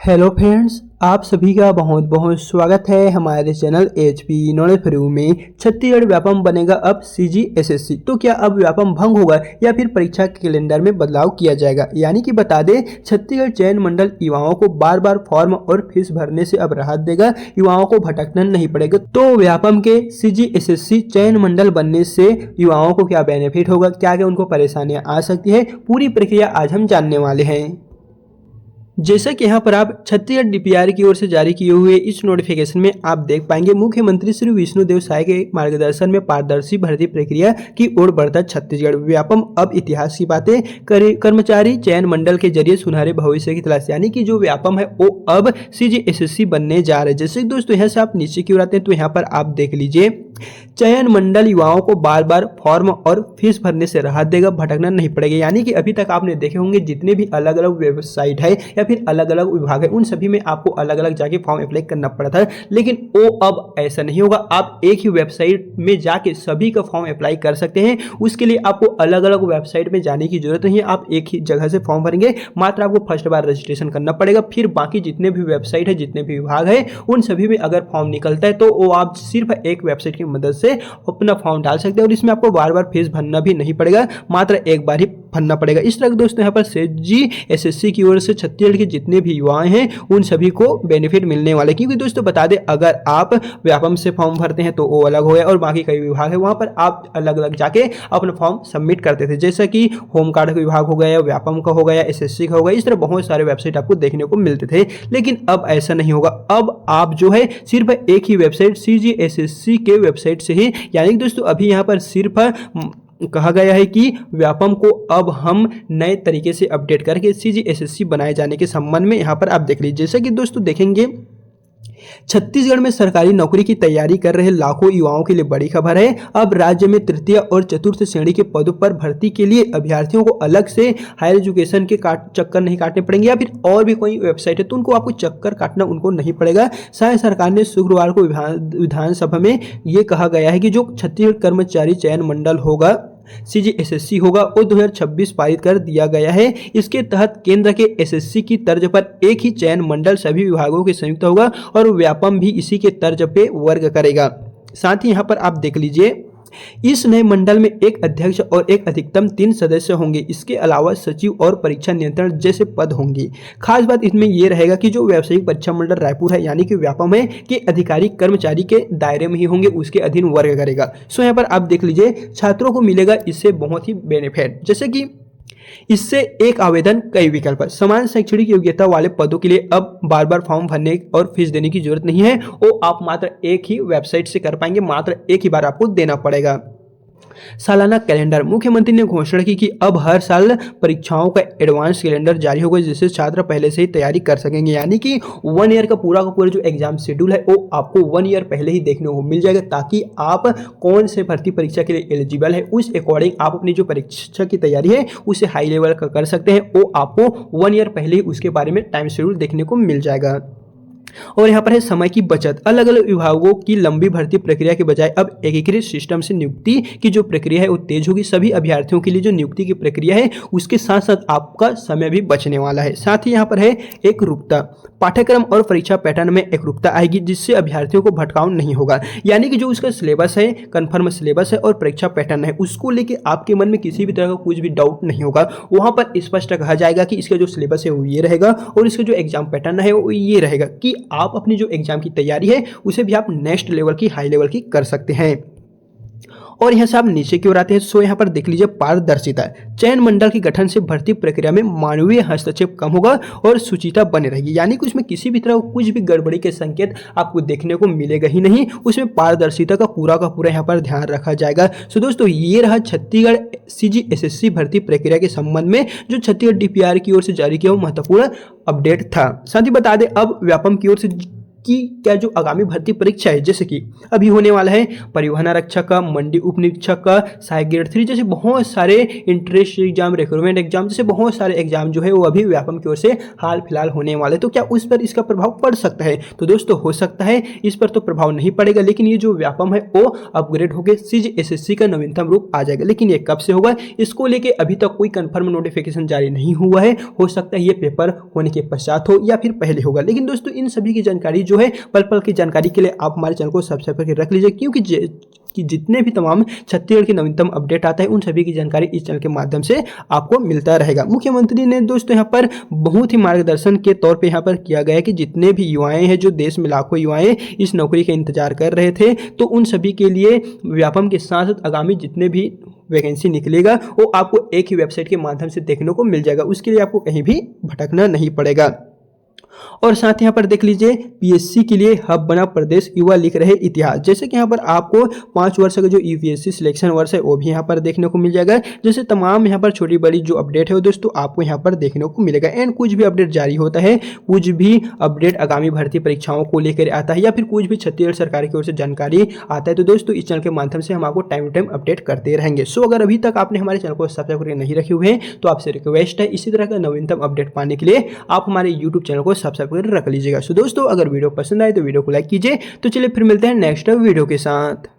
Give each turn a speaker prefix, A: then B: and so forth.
A: Hello friends, आप सभी का बहुत बहुत स्वागत है हमारे चैनल एचपी नॉलेज फ्री में। छत्तीसगढ़ व्यापम बनेगा अब सीजीएसएससी। तो क्या अब व्यापम भंग होगा या फिर परीक्षा के कैलेंडर में बदलाव किया जाएगा? यानी कि बता दें, छत्तीसगढ़ चयन मंडल युवाओं को बार बार फॉर्म और फीस भरने से अब राहत देगा। युवाओं को भटकना नहीं पड़ेगा। तो व्यापम के सीजीएसएससी चयन मंडल बनने से युवाओं को क्या बेनिफिट होगा, क्या क्या उनको परेशानियां आ सकती है, पूरी प्रक्रिया आज हम जानने वाले हैं। जैसा कि यहाँ पर आप छत्तीसगढ़ डीपीआर की ओर से जारी किए हुए इस नोटिफिकेशन में आप देख पाएंगे, मुख्यमंत्री श्री विष्णुदेव साय के मार्गदर्शन में पारदर्शी भर्ती प्रक्रिया की ओर बढ़ता छत्तीसगढ़। व्यापम अब इतिहास की बातें करे। कर्मचारी चयन मंडल के जरिए सुनहरे भविष्य की तलाश, यानी कि जो व्यापम है वो अब सीजीएसएससी बनने जा रहे हैं। जैसे दोस्तों यहाँ से आप नीचे की ओर आते हैं तो यहाँ पर आप देख लीजिए, चयन मंडल युवाओं को बार बार फॉर्म और फीस भरने से राहत देगा, भटकना नहीं पड़ेगा। यानी कि अभी तक आपने देखे होंगे जितने भी अलग अलग वेबसाइट है या फिर अलग अलग विभाग है, उन सभी में आपको अलग अलग जाके फॉर्म अप्लाई करना पड़ा था, लेकिन वो अब ऐसा नहीं होगा। आप एक ही वेबसाइट में जाके सभी का फॉर्म अप्लाई कर सकते हैं। उसके लिए आपको अलग अलग वेबसाइट में जाने की जरूरत नहीं है, आप एक ही जगह से फॉर्म भरेंगे। मात्र आपको फर्स्ट बार रजिस्ट्रेशन करना पड़ेगा, फिर बाकी जितने भी वेबसाइट है, जितने भी विभाग है, उन सभी में अगर फॉर्म निकलता है तो वो आप सिर्फ एक वेबसाइट की मदद से अपना फॉर्म डाल सकते हैं और इसमें आपको बार बार फीस भरना भी नहीं पड़ेगा, मात्र एक बार ही भरना पड़ेगा। इस तरह दोस्तों यहाँ पर सीजीएसएससी की ओर से छत्तीसगढ़ के जितने भी युवा हैं उन सभी को बेनिफिट मिलने वाले। क्योंकि दोस्तों बता दें, अगर आप व्यापम से फॉर्म भरते हैं तो वो अलग हो गया, और बाकी कई विभाग है वहां पर आप अलग अलग जाके अपना फॉर्म सबमिट करते थे, जैसा कि होम कार्ड का विभाग हो गया, व्यापम का हो गया, एसएससी का हो गया। इस तरह बहुत सारे वेबसाइट आपको देखने को मिलते थे, लेकिन अब ऐसा नहीं होगा। अब आप जो है सिर्फ एक ही वेबसाइट सीजीएसएससी के वेबसाइट से ही, यानी कि दोस्तों अभी यहाँ पर सिर्फ कहा गया है कि व्यापम को अब हम नए तरीके से अपडेट करके सीजीएसएससी बनाए जाने के संबंध में यहाँ पर आप देख लीजिए। जैसा कि दोस्तों देखेंगे, छत्तीसगढ़ में सरकारी नौकरी की तैयारी कर रहे लाखों युवाओं के लिए बड़ी खबर है। अब राज्य में तृतीय और चतुर्थ श्रेणी के पदों पर भर्ती के लिए अभ्यर्थियों को अलग से हायर एजुकेशन के चक्कर नहीं काटने पड़ेंगे, या फिर और भी कोई वेबसाइट है तो उनको आपको चक्कर काटना उनको नहीं पड़ेगा। शायद सरकार ने शुक्रवार को विधानसभा में ये कहा गया है कि जो छत्तीसगढ़ कर्मचारी चयन मंडल होगा, सीजीएसएससी होगा, वो 2026 पारित कर दिया गया है। इसके तहत केंद्र के एसएससी की तर्ज पर एक ही चयन मंडल सभी विभागों के संयुक्त होगा और व्यापम भी इसी के तर्ज पे वर्ग करेगा। साथ ही यहाँ पर आप देख लीजिए, इस नए मंडल में एक अध्यक्ष और एक अधिकतम 3 सदस्य होंगे। इसके अलावा सचिव और परीक्षा नियंत्रण जैसे पद होंगे। खास बात इसमें यह रहेगा कि जो व्यावसायिक परीक्षा मंडल रायपुर है, यानी कि व्यापम है, के अधिकारी कर्मचारी के दायरे में ही होंगे, उसके अधीन वर्ग करेगा। सो यहाँ पर आप देख लीजिए, छात्रों को मिलेगा इससे बहुत ही बेनिफिट। जैसे कि इससे एक आवेदन कई विकल्प है। समान शैक्षणिक योग्यता वाले पदों के लिए अब बार बार फॉर्म भरने और फीस देने की जरूरत नहीं है, वो आप मात्र एक ही वेबसाइट से कर पाएंगे, मात्र एक ही बार आपको देना पड़ेगा। सालाना कैलेंडर, मुख्यमंत्री ने घोषणा की कि अब हर साल परीक्षाओं का एडवांस कैलेंडर जारी होगा, जिससे छात्र पहले से ही तैयारी कर सकेंगे। यानी कि 1 ईयर का पूरा जो एग्जाम शेड्यूल है वो आपको 1 ईयर पहले ही देखने को मिल जाएगा, ताकि आप कौन से भर्ती परीक्षा के लिए एलिजिबल है उस अकॉर्डिंग आप अपनी जो परीक्षा की तैयारी है उसे हाई लेवल का कर सकते हैं। वो आपको 1 ईयर पहले ही उसके बारे में टाइम शेड्यूल देखने को मिल जाएगा। और यहाँ पर है समय की बचत। अलग अलग विभागों की लंबी भर्ती प्रक्रिया के बजाय अब एकीकृत सिस्टम से नियुक्ति की जो प्रक्रिया है वो तेज होगी। सभी अभ्यर्थियों के लिए जो नियुक्ति की प्रक्रिया है उसके साथ साथ आपका समय भी बचने वाला है। साथ ही यहाँ पर है एकरूपता, पाठ्यक्रम और परीक्षा पैटर्न में एकरूपता आएगी, जिससे अभ्यर्थियों को भटकाव नहीं होगा। यानी कि जो उसका सिलेबस है, कन्फर्म सिलेबस है और परीक्षा पैटर्न है, उसको लेके आपके मन में किसी भी तरह का कुछ भी डाउट नहीं होगा। वहां पर स्पष्ट कहा जाएगा कि इसका जो सिलेबस है वो ये रहेगा और इसका जो एग्जाम पैटर्न है वो ये रहेगा, कि आप अपनी जो एग्जाम की तैयारी है उसे भी आप नेक्स्ट लेवल की, हाई लेवल की कर सकते हैं। और यहाँ से आप नीचे की ओर आते हैं, सो यहाँ पर देख लीजिए पारदर्शिता। चयन मंडल के गठन से भर्ती प्रक्रिया में मानवीय हस्तक्षेप कम होगा और शुचिता बनी रहेगी। यानी कि उसमें किसी भी तरह कुछ भी गड़बड़ी के संकेत आपको देखने को मिलेगा ही नहीं। उसमें पारदर्शिता का पूरा यहाँ पर ध्यान रखा जाएगा। सो दोस्तों, ये रहा छत्तीसगढ़ सीजीएसएससी भर्ती प्रक्रिया के संबंध में जो छत्तीसगढ़ डीपीआर की ओर से जारी किया वो महत्वपूर्ण अपडेट था। साथ ही बता दें, अब व्यापम की ओर से कि क्या जो आगामी भर्ती परीक्षा है, जैसे कि अभी होने वाला है परिवहन आरक्षक का, मंडी उप निरीक्षक का, सहायक ग्रेड 3 जैसे बहुत सारे इंट्रेंस एग्जाम, रिक्रूटमेंट एग्जाम जैसे बहुत सारे एग्जाम जो है वो अभी व्यापम की ओर से हाल फिलहाल होने वाले, तो क्या उस पर इसका प्रभाव पड़ सकता है? तो दोस्तों हो सकता है, इस पर तो प्रभाव नहीं पड़ेगा, लेकिन ये जो व्यापम है वो अपग्रेड होकर CGSSC का नवीनतम रूप आ जाएगा। लेकिन ये कब से होगा, इसको लेके अभी तक कोई कंफर्म नोटिफिकेशन जारी नहीं हुआ है। हो सकता है ये पेपर होने के पश्चात हो या फिर पहले होगा। लेकिन दोस्तों इन सभी की जानकारी जो है पल पल की जानकारी के लिए आप हमारे चैनल को सब्सक्राइब करके रख लीजिए, क्योंकि कि जितने भी तमाम छत्तीसगढ़ की नवीनतम अपडेट आता है उन सभी की जानकारी इस चैनल के माध्यम से आपको मिलता रहेगा। मुख्यमंत्री ने दोस्तों यहाँ पर बहुत ही मार्गदर्शन के तौर पे यहाँ पर किया गया है कि जितने भी युवाएं हैं, जो देश में लाखों युवाएं इस नौकरी का इंतजार कर रहे थे, तो उन सभी के लिए व्यापम के साथ साथ आगामी जितने भी वैकेंसी निकलेगा वो आपको एक ही वेबसाइट के माध्यम से देखने को मिल जाएगा। उसके लिए आपको कहीं भी भटकना नहीं पड़ेगा। और साथ ही यहाँ पर देख लीजिए, PSC के लिए हब बना प्रदेश, युवा लिख रहे इतिहास। जैसे कि यहाँ पर आपको 5 वर्ष का जो UPSC सिलेक्शन वर्ष है वो भी यहाँ पर देखने को मिल जाएगा। जैसे तमाम यहाँ पर छोटी बड़ी जो अपडेट है वो दोस्तों आपको यहाँ पर देखने को मिलेगा। एंड कुछ भी अपडेट जारी होता है, कुछ भी अपडेट आगामी भर्ती परीक्षाओं को लेकर आता है, या फिर कुछ भी छत्तीसगढ़ सरकार की ओर से जानकारी आता है, तो दोस्तों इस चैनल के माध्यम से हम आपको टाइम टू टाइम अपडेट करते रहेंगे। सो अगर अभी तक आपने हमारे चैनल को सब्सक्राइब करके नहीं रखे हुए हैं तो आपसे रिक्वेस्ट है, इसी तरह का नवीनतम अपडेट पाने के लिए आप हमारे YouTube चैनल को सब्सक्राइब कर रख लीजिएगा। सो दोस्तों अगर वीडियो पसंद आए तो वीडियो को लाइक कीजिए। तो चलिए फिर मिलते हैं नेक्स्ट वीडियो के साथ।